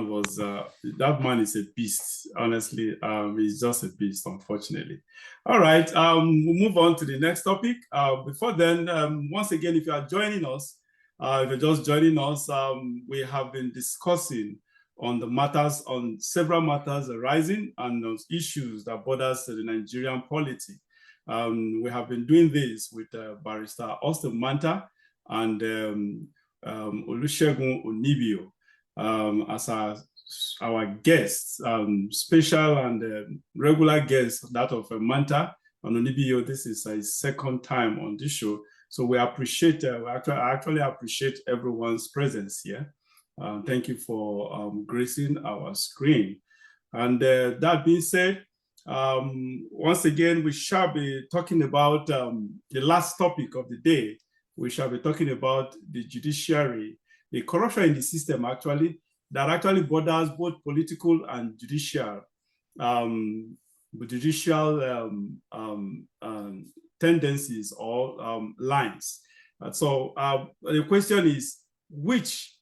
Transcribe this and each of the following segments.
was that man is a beast. Honestly, he's just a beast, unfortunately. All right, we'll move on to the next topic. Before then, once again, if you are joining us, if you're just joining us, we have been discussing on the matters, on several matters arising and those issues that borders the Nigerian polity. We have been doing this with Barrister Austin Manta and Olusegun Onibio as our guests, special and regular guests, that of Manta and Onibio. This is his second time on this show. So we appreciate, I actually appreciate everyone's presence here. Thank you for gracing our screen. And that being said, once again, we shall be talking about the last topic of the day. We shall be talking about the judiciary, the corruption in the system, actually, that actually borders both political and judicial tendencies or lines. So the question is, which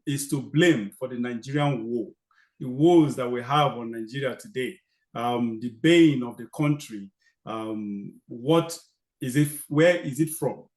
is to blame for the Nigerian woe, the woes that we have on Nigeria today, the bane of the country? What is it? Where is it from?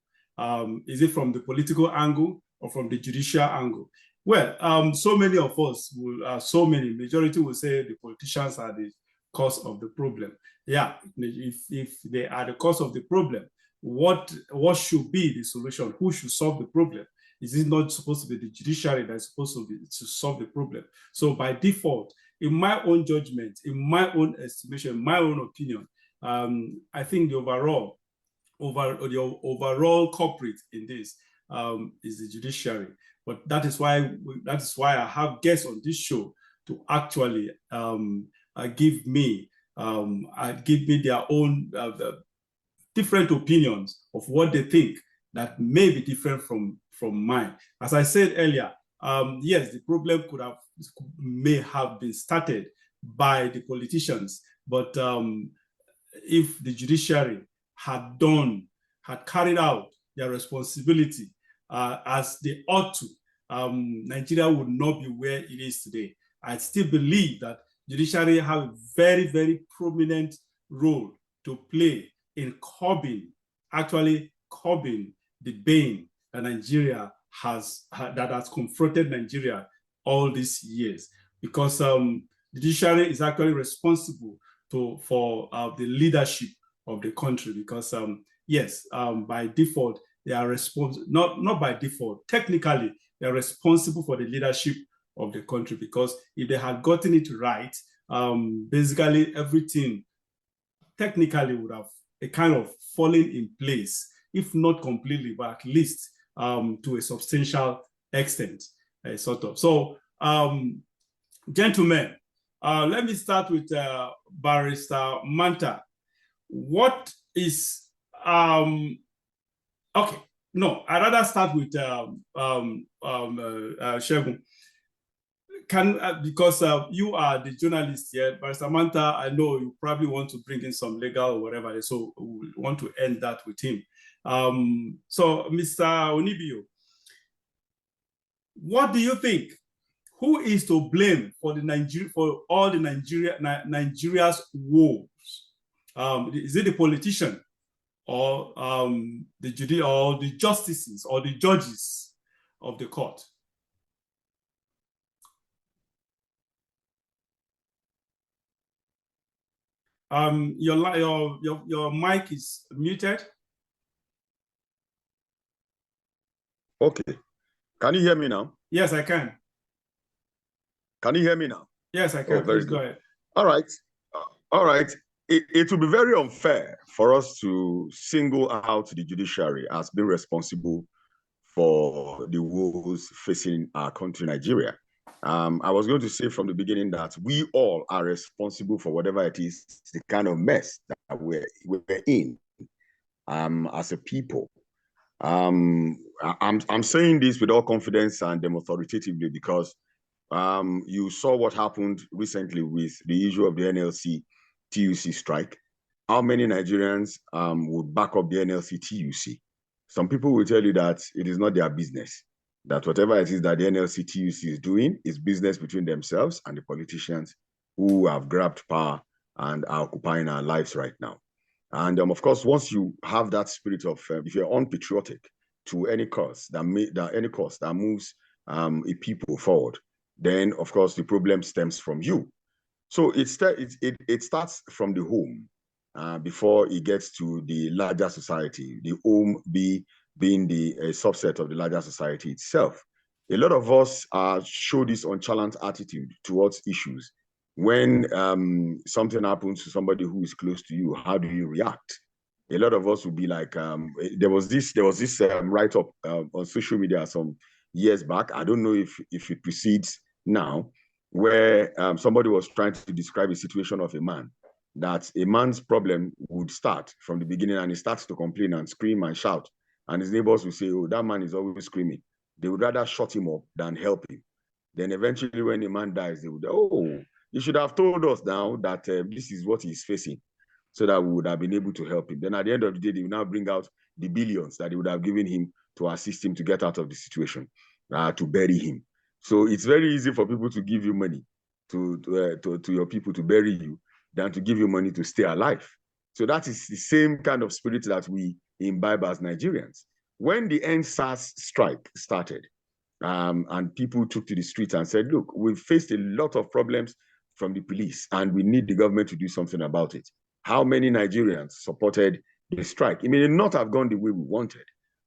Is it from the political angle or from the judicial angle? Well, so many of us majority will say the politicians are the cause of the problem. Yeah, if they are the cause of the problem, what should be the solution? Who should solve the problem? Is it not supposed to be the judiciary that is supposed to solve the problem? So by default, in my own judgment, in my own estimation, my own opinion, I think the overall culprit in this is the judiciary. But that is why I have guests on this show to actually give me their own different opinions of what they think that may be different from mine. As I said earlier, yes, the problem may have been started by the politicians, but if the judiciary had carried out their responsibility as they ought to, Nigeria would not be where it is today. I still believe that judiciary have a very, very prominent role to play in curbing the bane that Nigeria has confronted Nigeria all these years, because the judiciary is actually responsible for the leadership of the country, because yes, by default they are responsible, not by default, technically they're responsible for the leadership of the country, because if they had gotten it right, basically everything technically would have a kind of fallen in place, if not completely, but at least to a substantial extent, sort of. So, gentlemen, let me start with Barrister Manta. What is okay? No, I'd rather start with Segun. Because you are the journalist here, Barrister Manta, I know you probably want to bring in some legal or whatever, so we want to end that with him. So, Mr. Onibio, what do you think? Who is to blame for all the Nigeria's woes? Is it the politician, or the justices, or the judges of the court? Your mic is muted. Okay. Can you hear me now? Yes, I can. Can you hear me now? Yes, I can. Oh, very Please good. Go ahead. All right. All right. It will be very unfair for us to single out the judiciary as being responsible for the woes facing our country, Nigeria. I was going to say from the beginning that we all are responsible for whatever it is, the kind of mess that we're in as a people. I'm saying this with all confidence and authoritatively because you saw what happened recently with the issue of the NLC TUC strike. How many Nigerians would back up the NLC TUC? Some people will tell you that it is not their business. that whatever it is that the NLCTUC is doing is business between themselves and the politicians who have grabbed power and are occupying our lives right now. And of course, once you have that spirit of, if you're unpatriotic to any cause that moves a people forward, then of course the problem stems from you. So it starts from the home before it gets to the larger society. The home being the subset of the larger society itself. A lot of us show this nonchalant attitude towards issues. When something happens to somebody who is close to you, how do you react? A lot of us will be like, there was this write-up on social media some years back. I don't know if it precedes now, where somebody was trying to describe a situation of a man, that a man's problem would start from the beginning and he starts to complain and scream and shout. And his neighbors will say, oh, that man is always screaming. They would rather shut him up than help him. Then eventually when the man dies, they would, oh, you should have told us now that this is what he's facing, so that we would have been able to help him. Then at the end of the day, they will now bring out the billions that they would have given him to assist him to get out of the situation, to bury him. So it's very easy for people to give you money to your people to bury you than to give you money to stay alive. So that is the same kind of spirit that we imbibe as Nigerians. When the EndSARS strike started, and people took to the streets and said, look, we've faced a lot of problems from the police and we need the government to do something about it. How many Nigerians supported the strike? It may not have gone the way we wanted,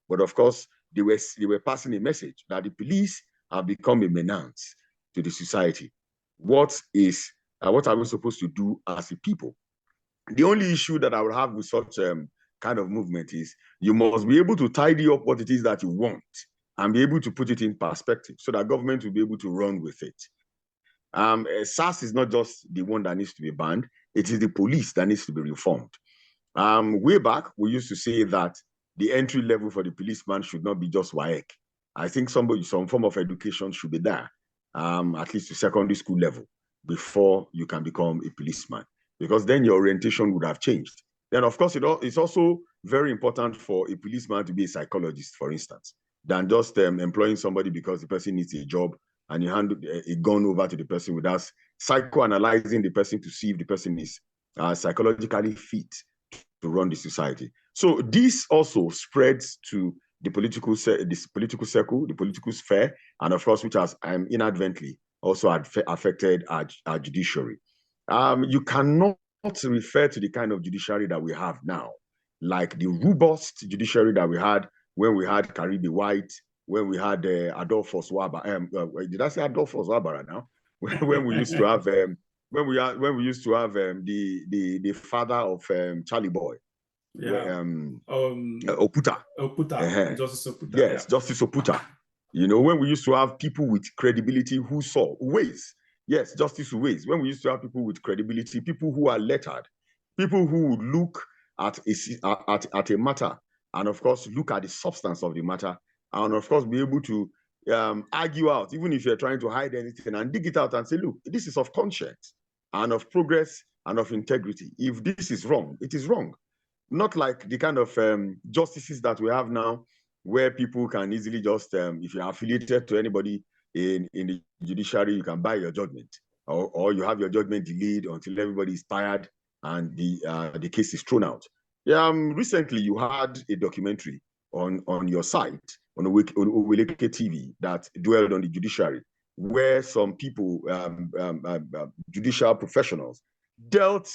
but of course, they were passing a message that the police have become a menace to the society. What are we supposed to do as a people? The only issue that I would have with such kind of movement is you must be able to tidy up what it is that you want and be able to put it in perspective so that government will be able to run with it. SARS is not just the one that needs to be banned, it is the police that needs to be reformed. Way back, we used to say that the entry level for the policeman should not be just WAEC. I think some form of education should be there, at least to secondary school level, before you can become a policeman, because then your orientation would have changed. Then, of course, it's also very important for a policeman to be a psychologist, for instance, than just employing somebody because the person needs a job and you hand a gun over to the person without psychoanalyzing the person to see if the person is psychologically fit to run the society. So this also spreads to the political circle, the political sphere, and of course, which has inadvertently also affected our judiciary. You cannot refer to the kind of judiciary that we have now, like the robust judiciary that we had when we had Karibi White, when we had Adolphus Wabara. Did I say Adolphus Wabara now? when we used to have the father of Charlie Boy, Oputa. Justice Oputa. Yes, yeah. Justice Oputa. You know, when we used to have people with credibility who saw ways. Yes, Justice Ways. When we used to have people with credibility, people who are lettered, people who would look at a matter and, of course, look at the substance of the matter and, of course, be able to argue out, even if you're trying to hide anything, and dig it out and say, look, this is of conscience and of progress and of integrity. If this is wrong, it is wrong. Not like the kind of justices that we have now, where people can easily just, if you're affiliated to anybody in the judiciary, you can buy your judgment, or you have your judgment delayed until everybody is tired and the case is thrown out. Recently, you had a documentary on your site, on OWELEKETV, that dwelled on the judiciary, where some people, judicial professionals, dealt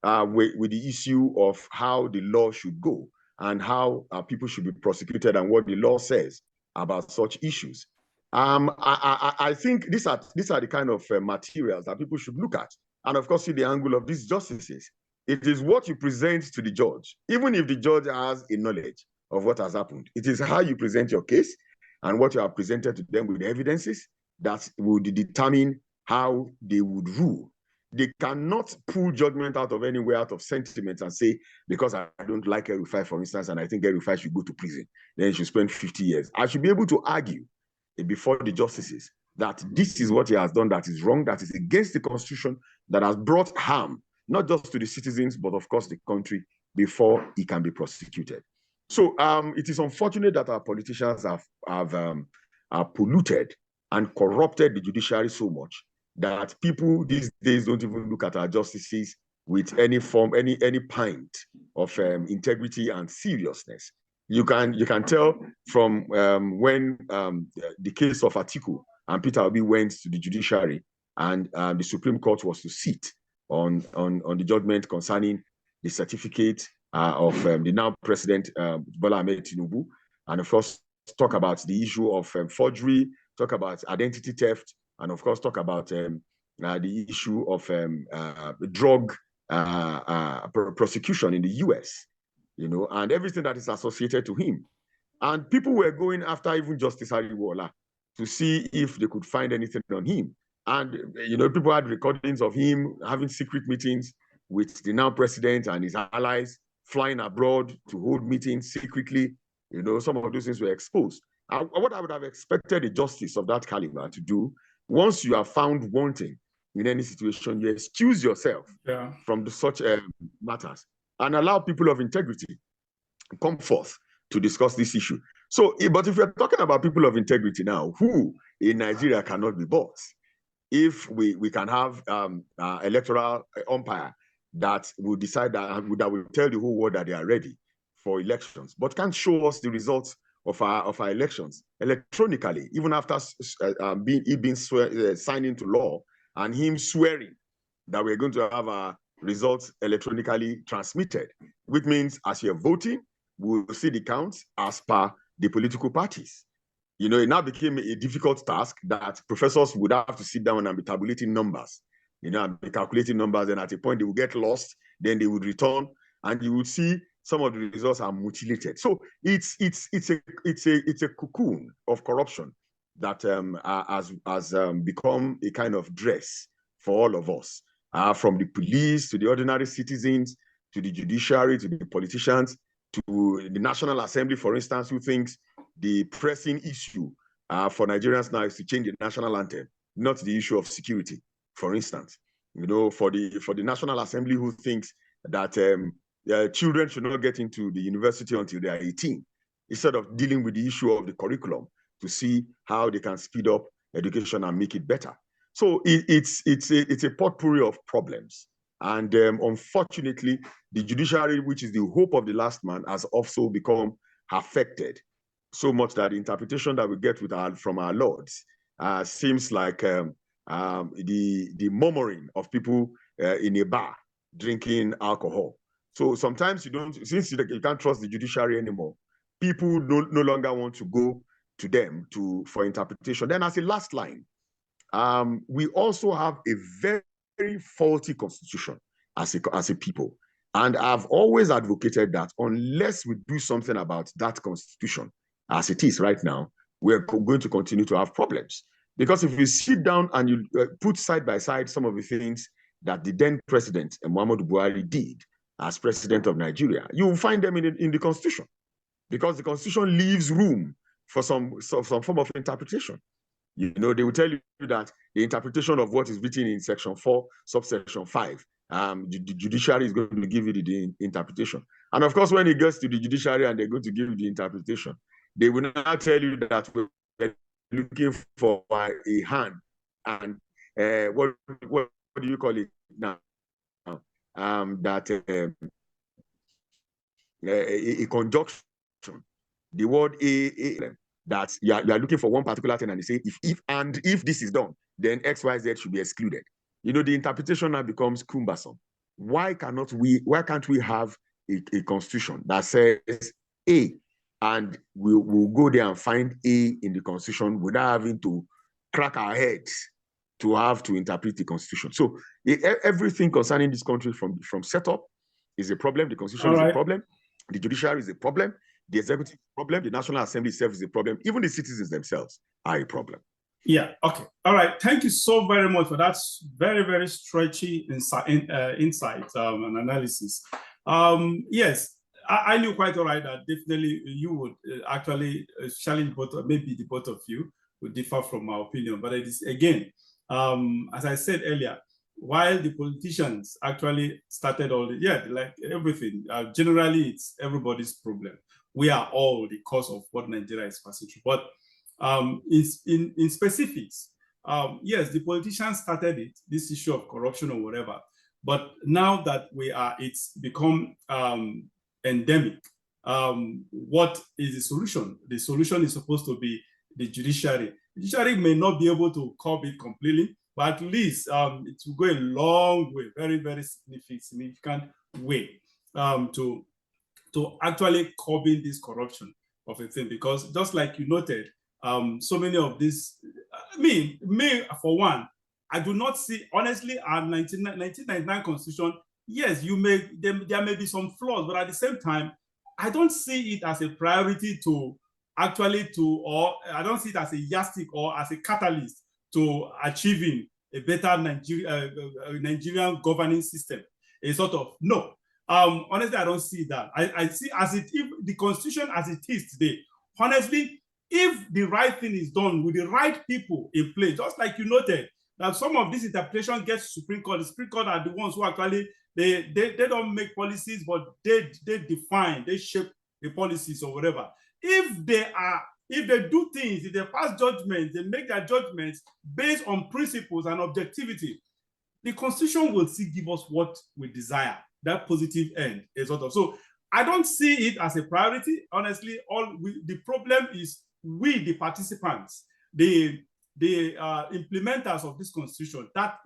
with the issue of how the law should go and how people should be prosecuted and what the law says about such issues. I think these are the kind of materials that people should look at, and of course see the angle of these justices. It is what you present to the judge, even if the judge has a knowledge of what has happened. It is how you present your case and what you have presented to them with the evidences that would determine how they would rule. They cannot pull judgment out of anywhere, out of sentiments, and say, because I don't like El-Rufai, for instance, and I think El-Rufai should go to prison, then he should spend 50 years. I should be able to argue before the justices that this is what he has done that is wrong, that is against the Constitution, that has brought harm, not just to the citizens, but of course the country, before he can be prosecuted. So it is unfortunate that our politicians have polluted and corrupted the judiciary so much that people these days don't even look at our justices with any form, any pint of integrity and seriousness. You can tell from when the case of Atiku and Peter Obi went to the judiciary, and the Supreme Court was to sit on the judgment concerning the certificate of the now President Bola Ahmed Tinubu, and of course talk about the issue of forgery, talk about identity theft, and of course talk about the issue of drug prosecution in the US, and everything that is associated to him. And people were going after even Justice Ariwola to see if they could find anything on him. And, people had recordings of him having secret meetings with the now president and his allies, flying abroad to hold meetings secretly. Some of those things were exposed. What I would have expected a justice of that caliber to do, once you are found wanting in any situation, you excuse yourself from such matters and allow people of integrity come forth to discuss this issue. So, but if we're talking about people of integrity now, who in Nigeria cannot be bought, if we can have electoral umpire that will decide that will tell the whole world that they are ready for elections, but can't show us the results of our elections electronically, even after being signed into law and him swearing that we're going to have our results electronically transmitted, which means as you're voting, we'll see the counts as per the political parties. It now became a difficult task that professors would have to sit down and be tabulating numbers, and be calculating numbers, and at a point they would get lost, then they would return, and you would see some of the results are mutilated. So it's a cocoon of corruption that has become a kind of dress for all of us, from the police to the ordinary citizens, to the judiciary, to the politicians, to the National Assembly, for instance, who thinks the pressing issue for Nigerians now is to change the national anthem, not the issue of security, for instance. For the National Assembly, who thinks that children should not get into the university until they are 18, instead of dealing with the issue of the curriculum to see how they can speed up education and make it better. So it's a potpourri of problems. And unfortunately, the judiciary, which is the hope of the last man, has also become affected so much that the interpretation that we get from our lords seems like the murmuring of people in a bar drinking alcohol. So sometimes since you can't trust the judiciary anymore, people no longer want to go to them for interpretation. Then as a last line, we also have a very, very faulty constitution as a people. And I've always advocated that unless we do something about that constitution as it is right now, we're going to continue to have problems. Because if you sit down and you put side by side some of the things that the then president, Muhammadu Buhari, did as president of Nigeria, you will find them in the constitution, because the constitution leaves room for some form of interpretation. They will tell you that the interpretation of what is written in section 4, subsection 5, the judiciary is going to give you the interpretation. And of course, when it gets to the judiciary and they're going to give you the interpretation, they will not tell you that we're looking for a hand and what do you call it now? That a conjunction, the word a that you are looking for one particular thing, and you say if this is done, then XYZ should be excluded. The interpretation now becomes cumbersome. Why can't we have a constitution that says A, and we'll go there and find A in the constitution without having to crack our heads to have to interpret the constitution? So everything concerning this country from setup is a problem. The constitution is a problem. The judiciary is a problem. The executive is a problem. The National Assembly itself is a problem. Even the citizens themselves are a problem. Yeah. Okay. All right. Thank you so very much for that very, very stretchy insight and analysis. Yes, I knew quite all right that definitely you would actually challenge maybe the both of you would differ from my opinion. But it is, again, as I said earlier, while the politicians actually started like everything, generally it's everybody's problem. We are all the cause of what Nigeria is passing through. But In specifics, yes, the politicians started it, this issue of corruption or whatever. But now that it's become endemic, what is the solution? The solution is supposed to be the judiciary. The judiciary may not be able to curb it completely, but at least it will go a long way, very, very significant way to actually curbing this corruption of a thing. Because just like you noted, so many of these, me for one, I do not see, honestly, our 1999 constitution, yes, there may be some flaws, but at the same time, I don't see it as a priority I don't see it as a yardstick or as a catalyst to achieving a better Nigerian governing system. A sort of, no. Honestly, I don't see that. I see if the constitution as it is today, honestly, if the right thing is done with the right people in place, just like you noted, that some of this interpretation gets to Supreme Court. The Supreme Court are the ones who actually, they don't make policies, but they define, they shape the policies or whatever. If they do things, if they pass judgments, they make their judgments based on principles and objectivity, the Constitution will still give us what we desire, that positive end. So I don't see it as a priority. Honestly, the problem is we, the participants, the implementers of this Constitution, that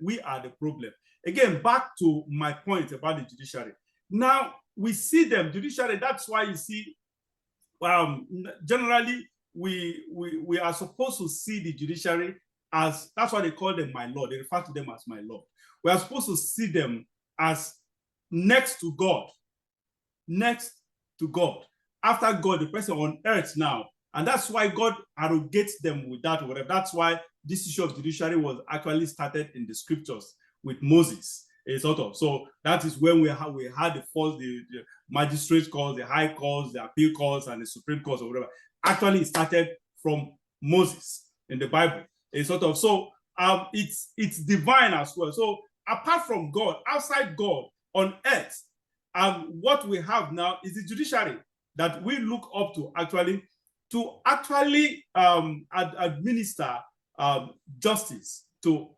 we are the problem. Again, back to my point about the judiciary. Now, we see them, judiciary, that's why you see, generally, we are supposed to see the judiciary as, that's why they call them my lord. They refer to them as my lord. We are supposed to see them as next to God. Next to God. After God, the person on earth now. And that's why God arrogates them with that or whatever. That's why this issue of judiciary was actually started in the scriptures with Moses. So that is when we had the magistrate courts, the high courts, the appeal courts, and the Supreme Court or whatever. Actually, it started from Moses in the Bible. So it's divine as well. So apart from God, outside God on earth, what we have now is the judiciary that we look up to actually administer justice to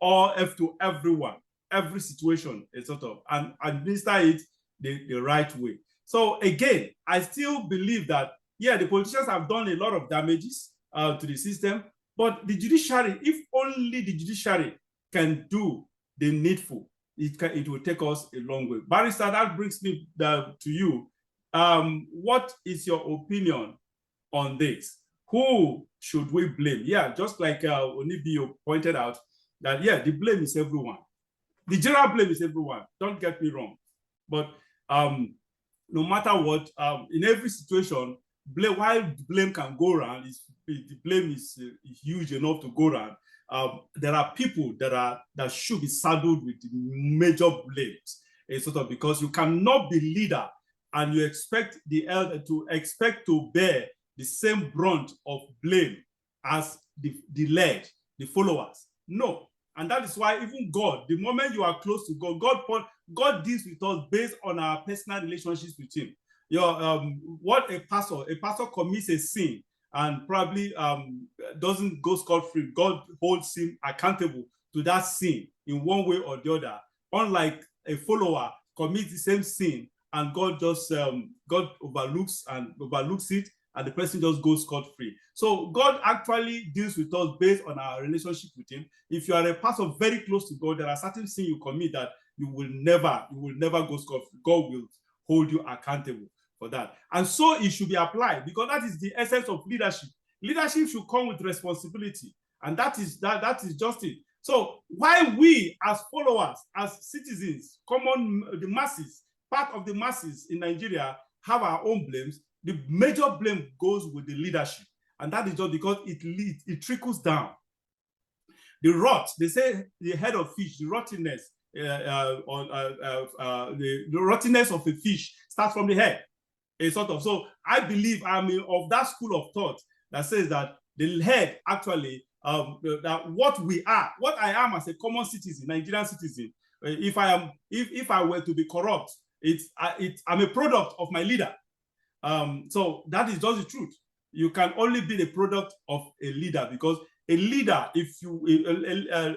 everyone, every situation, and administer it the right way. So again, I still believe that, yeah, the politicians have done a lot of damages to the system, but the judiciary, if only the judiciary can do the needful, it will take us a long way. Barrister, that brings me to you. What is your opinion on this? Who should we blame? Yeah, just like Onibio pointed out, that, yeah, the blame is everyone. The general blame is everyone. Don't get me wrong. But no matter what, in every situation, while blame can go around, the blame is huge enough to go around. There are people that should be saddled with major blames, because you cannot be leader and you expect the elder to bear the same brunt of blame as the led, the followers. No. And that is why even God, the moment you are close to God, God deals with us based on our personal relationships with him. What a pastor commits a sin and probably doesn't go scot-free. God holds him accountable to that sin in one way or the other. Unlike a follower commits the same sin and God just God overlooks it, and the person just goes scot-free. So God actually deals with us based on our relationship with him. If you are a pastor very close to God, there are certain sins you commit that you will never go scot-free. God will hold you accountable for that. And so it should be applied, because that is the essence of leadership. Leadership should come with responsibility, and that is just it. So why we as followers, as citizens, the masses, part of the masses in Nigeria have our own blames, the major blame goes with the leadership. And that is just because it trickles down. The rot, they say the head of fish, the rottenness, the rottenness of a fish starts from the head. So I believe I'm of that school of thought that says that the head actually, that what I am as a common citizen, Nigerian citizen, if I were to be corrupt, I'm a product of my leader. So that is just the truth. you can only be the product of a leader, because a leader, if you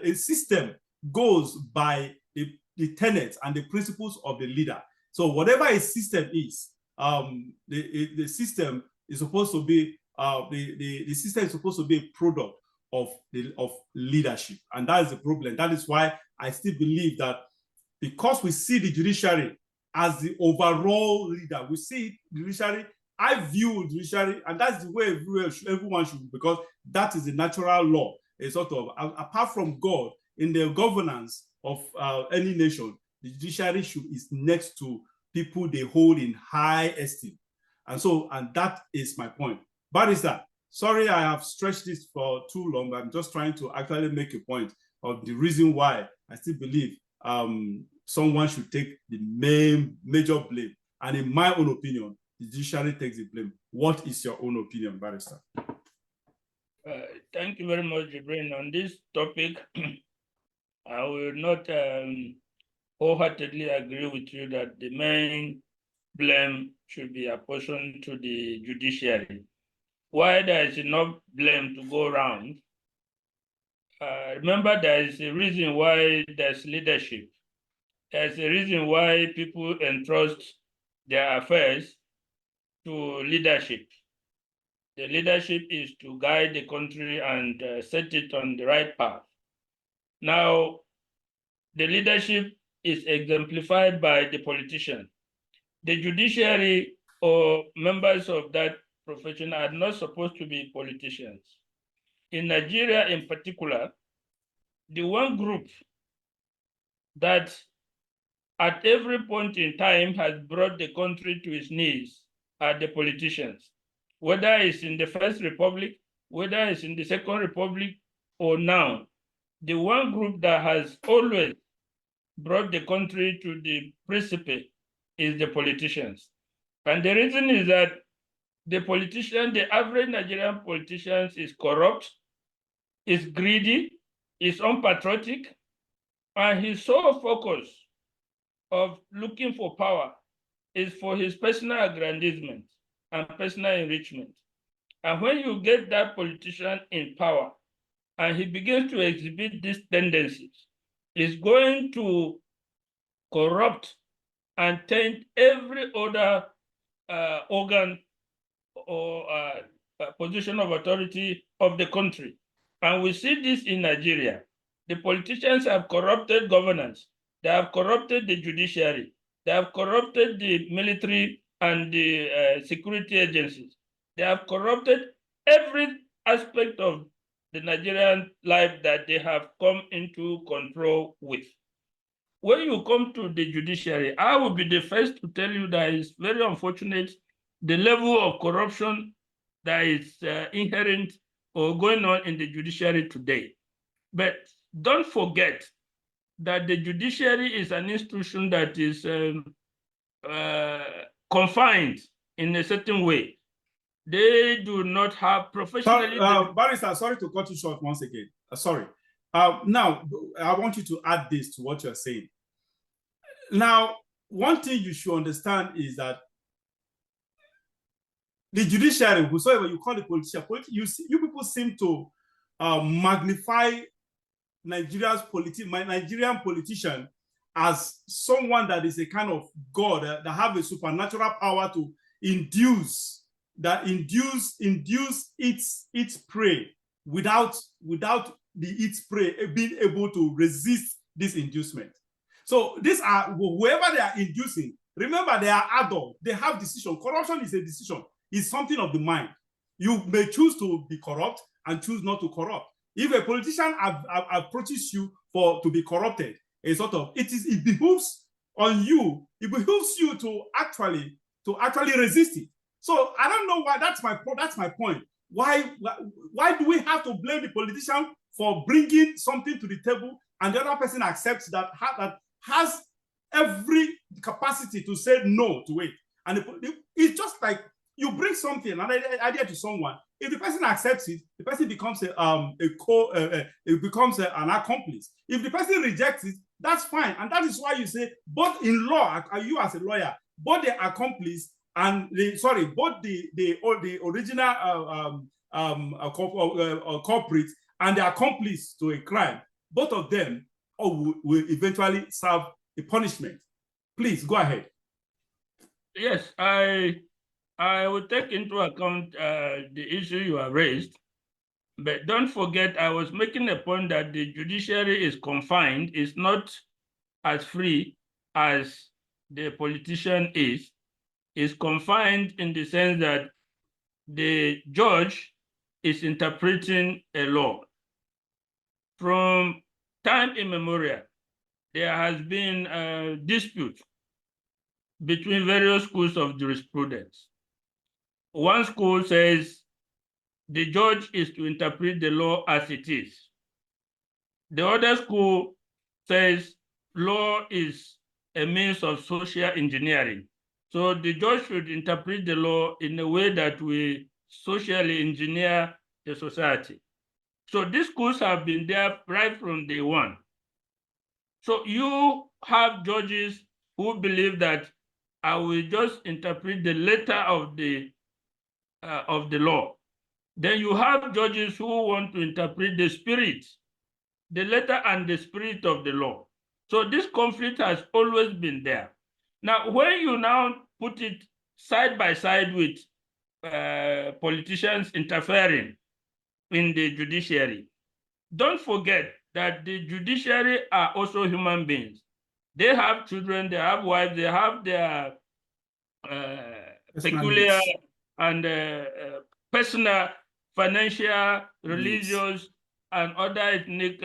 a system goes by the tenets and the principles of the leader. So whatever a system is, the system is supposed to be the system is supposed to be a product of leadership, and that is the problem. That is why I still believe that, because we see the judiciary as the overall leader, we see the judiciary. I view judiciary, and that's the way everyone should, because that is the natural law. A sort of, apart from God, in the governance of any nation, the judiciary is next to people they hold in high esteem. And that is my point. Barrister, sorry I have stretched this for too long, but I'm just trying to actually make a point of the reason why I still believe someone should take the major blame. And in my own opinion, the judiciary takes the blame. What is your own opinion, Barrister? Thank you very much, Jubrin. On this topic, I will not wholeheartedly agree with you that the main blame should be apportioned to the judiciary. Why there is enough blame to go around? Remember, there is a reason why there's leadership. There's a reason why people entrust their affairs to leadership. The leadership is to guide the country and set it on the right path. Now, the leadership is exemplified by the politician. The judiciary or members of that profession are not supposed to be politicians. In Nigeria in particular, the one group that at every point in time has brought the country to its knees are the politicians. Whether it's in the First Republic, whether it's in the Second Republic, or now, the one group that has always brought the country to the precipice is the politicians. And the reason is that the average Nigerian politician is corrupt, is greedy, is unpatriotic, and his sole focus of looking for power is for his personal aggrandizement and personal enrichment. And when you get that politician in power and he begins to exhibit these tendencies, it's going to corrupt and taint every other organ or position of authority of the country. And we see this in Nigeria. The politicians have corrupted governance. They have corrupted the judiciary. They have corrupted the military and the security agencies. They have corrupted every aspect of the Nigerian life that they have come into control with. When you come to the judiciary, I will be the first to tell you that it's very unfortunate the level of corruption that is inherent or going on in the judiciary today. But don't forget that the judiciary is an institution that is confined in a certain way. They do not have professionally... Barrister, sorry to cut you short once again. Sorry. Now, I want you to add this to what you're saying. Now, one thing you should understand is that the judiciary, whosoever you call the politician, you people seem to magnify Nigerian politician as someone that is a kind of God that have a supernatural power to induce its prey without its prey being able to resist this inducement. So these are whoever they are inducing. Remember, they are adult. They have decision. Corruption is a decision. It's something of the mind. You may choose to be corrupt and choose not to corrupt. If a politician approaches you to be corrupted, it behooves on you. It behooves you to actually resist it. So I don't know why. That's my point. Why do we have to blame the politician for bringing something to the table and the other person accepts that has every capacity to say no to it? And it's just like you bring something, an idea to someone. If the person accepts it, the person becomes an accomplice. If the person rejects it, that's fine. And that is why you say, both in law, you as a lawyer, both the accomplice and both the original culprit and the accomplice to a crime, both of them will eventually serve a punishment. Please go ahead. Yes, I will take into account the issue you have raised, but don't forget I was making a point that the judiciary is confined, is not as free as the politician is confined in the sense that the judge is interpreting a law. From time immemorial, there has been a dispute between various schools of jurisprudence. One school says the judge is to interpret the law as it is. The other school says law is a means of social engineering. So the judge should interpret the law in a way that we socially engineer the society. So these schools have been there right from day one. So you have judges who believe that I will just interpret the letter of the law. Then you have judges who want to interpret the spirit, the letter and the spirit of the law. So this conflict has always been there. Now, when you now put it side by side with politicians interfering in the judiciary, don't forget that the judiciary are also human beings. They have children, they have wives, they have their peculiar and personal, financial, religious, and other ethnic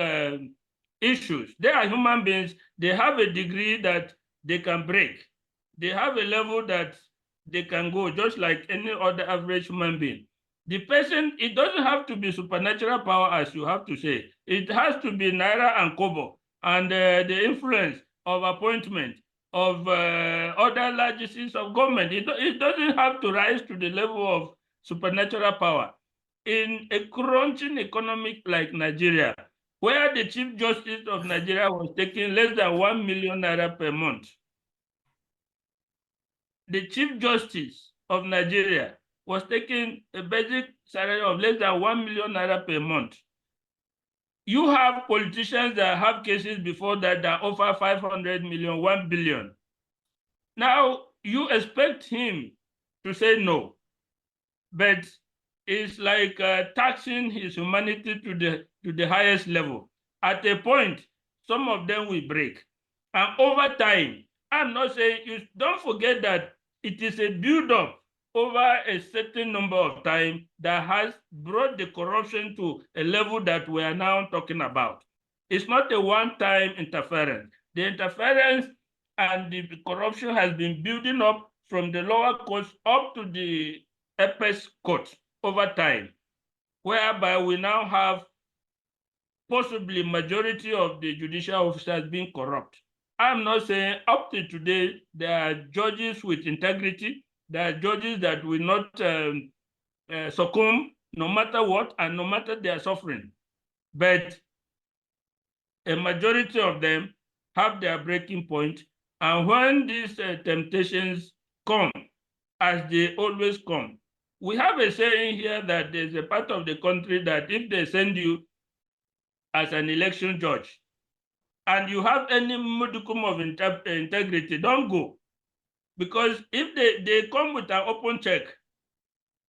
issues. They are human beings. They have a degree that they can break. They have a level that they can go just like any other average human being. The person, it doesn't have to be supernatural power, as you have to say. It has to be naira and kobo and the influence of appointment of other largesses of government. It doesn't have to rise to the level of supernatural power. In a crunching economy like Nigeria, where the Chief Justice of Nigeria was taking less than 1 million naira per month, the Chief Justice of Nigeria was taking a basic salary of less than 1 million naira per month. You have politicians that have cases before that offer 500 million, 1 billion. Now, you expect him to say no, but it's like taxing his humanity to the highest level. At a point, some of them will break. And over time, I'm not saying, don't forget that it is a build-up over a certain number of time that has brought the corruption to a level that we are now talking about. It's not a one-time interference. The interference and the corruption has been building up from the lower courts up to the apex court over time, whereby we now have possibly majority of the judicial officers being corrupt. I'm not saying up to today, there are judges with integrity, there are judges that will not succumb no matter what and no matter their suffering. But a majority of them have their breaking point. And when these temptations come, as they always come, we have a saying here that there's a part of the country that if they send you as an election judge and you have any modicum of integrity, don't go. Because if they come with an open check,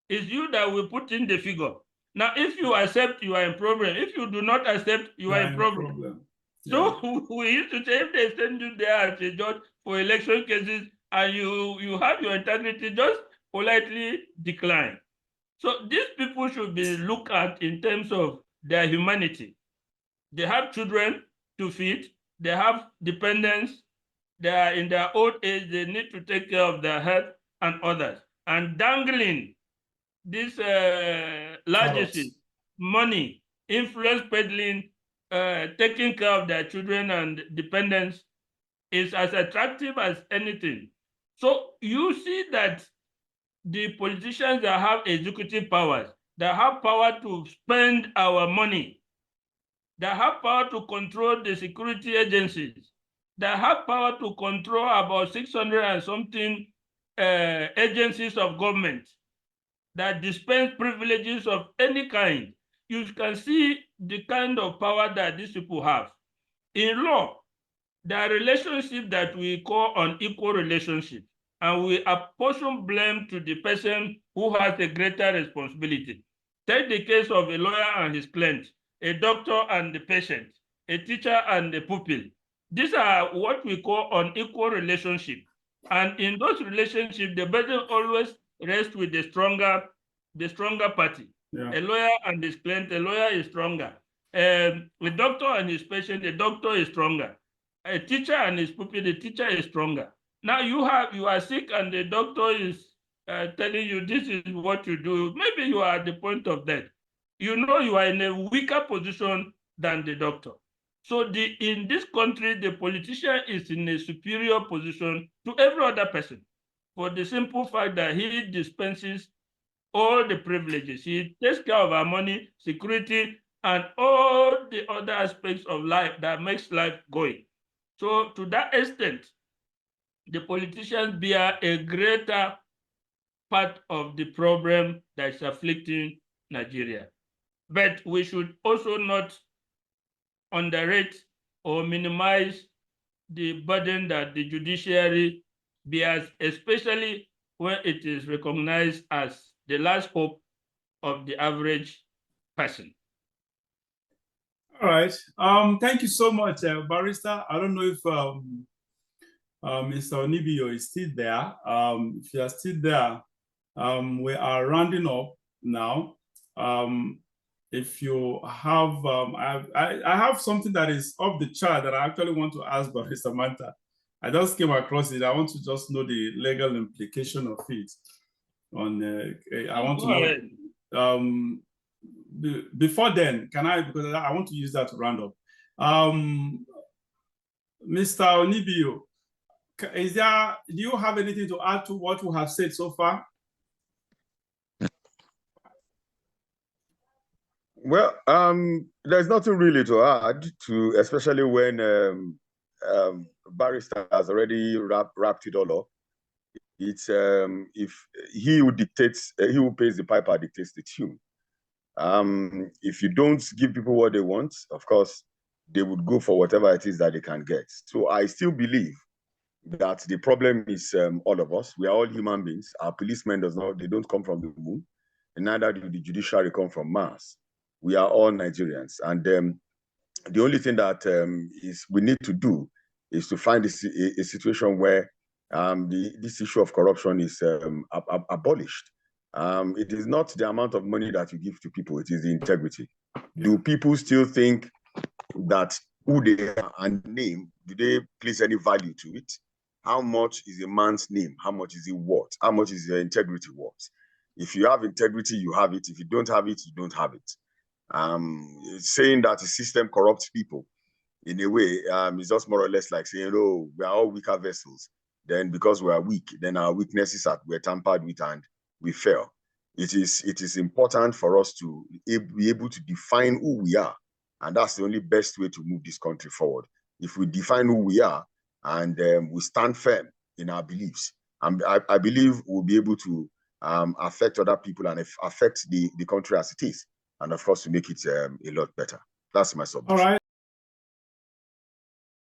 it's you that will put in the figure. Now, if you accept, you are in problem. If you do not accept, you are in problem. So we used to say if they send you there as a judge for election cases and you have your integrity, just politely decline. So these people should be looked at in terms of their humanity. They have children to feed, they have dependents, they are in their old age, they need to take care of their health and others. And dangling these largesses, money, influence peddling, taking care of their children and dependents is as attractive as anything. So you see that the politicians that have executive powers, that have power to spend our money, that have power to control the security agencies, that have power to control about 600 and something agencies of government that dispense privileges of any kind, you can see the kind of power that these people have. In law, there are relationships that we call unequal relationship, and we apportion blame to the person who has a greater responsibility. Take the case of a lawyer and his client, a doctor and the patient, a teacher and the pupil. These are what we call unequal relationship. And in those relationships, the burden always rests with the stronger party. Yeah. A lawyer and his client, a lawyer is stronger. A doctor and his patient, a doctor is stronger. A teacher and his pupil, the teacher is stronger. Now you are sick and the doctor is telling you this is what you do. Maybe you are at the point of death. You know you are in a weaker position than the doctor. So in this country, the politician is in a superior position to every other person for the simple fact that he dispenses all the privileges. He takes care of our money, security, and all the other aspects of life that makes life going. So to that extent, the politicians bear a greater part of the problem that is afflicting Nigeria. But we should also not underrate or minimize the burden that the judiciary bears, especially when it is recognized as the last hope of the average person. All right. Thank you so much, Barrister. I don't know if Mr. Onibio is still there. If you are still there, we are rounding up now. If you have, I have something that is off the chart that I actually want to ask Barrister Manta. I just came across it. I want to just know the legal implication of it. I want to know. Before then, can I, because I want to use that to round up. Mr. Onibio, do you have anything to add to what we have said so far? Well, there's nothing really to add to, especially when Barrister has already wrapped it all up. It's if he who dictates, he who pays the piper dictates the tune. If you don't give people what they want, of course, they would go for whatever it is that they can get. So I still believe that the problem is all of us. We are all human beings. Our policemen they don't come from the moon, and neither do the judiciary come from Mars. We are all Nigerians, and the only thing that we need to do is to find a situation where this issue of corruption is abolished. It is not the amount of money that you give to people, it is the integrity. Do people still think that who they are and name, do they place any value to it? How much is a man's name? How much is it worth? How much is your integrity worth? If you have integrity, you have it. If you don't have it, you don't have it. Saying that the system corrupts people, in a way, is just more or less like saying, oh, we are all weaker vessels. Then because we are weak, then our weaknesses were tampered with and we fail. It is important for us to be able to define who we are. And that's the only best way to move this country forward. If we define who we are and we stand firm in our beliefs, I believe we'll be able to affect other people and affect the country as it is. And of course, to make it a lot better. That's my submission. All right.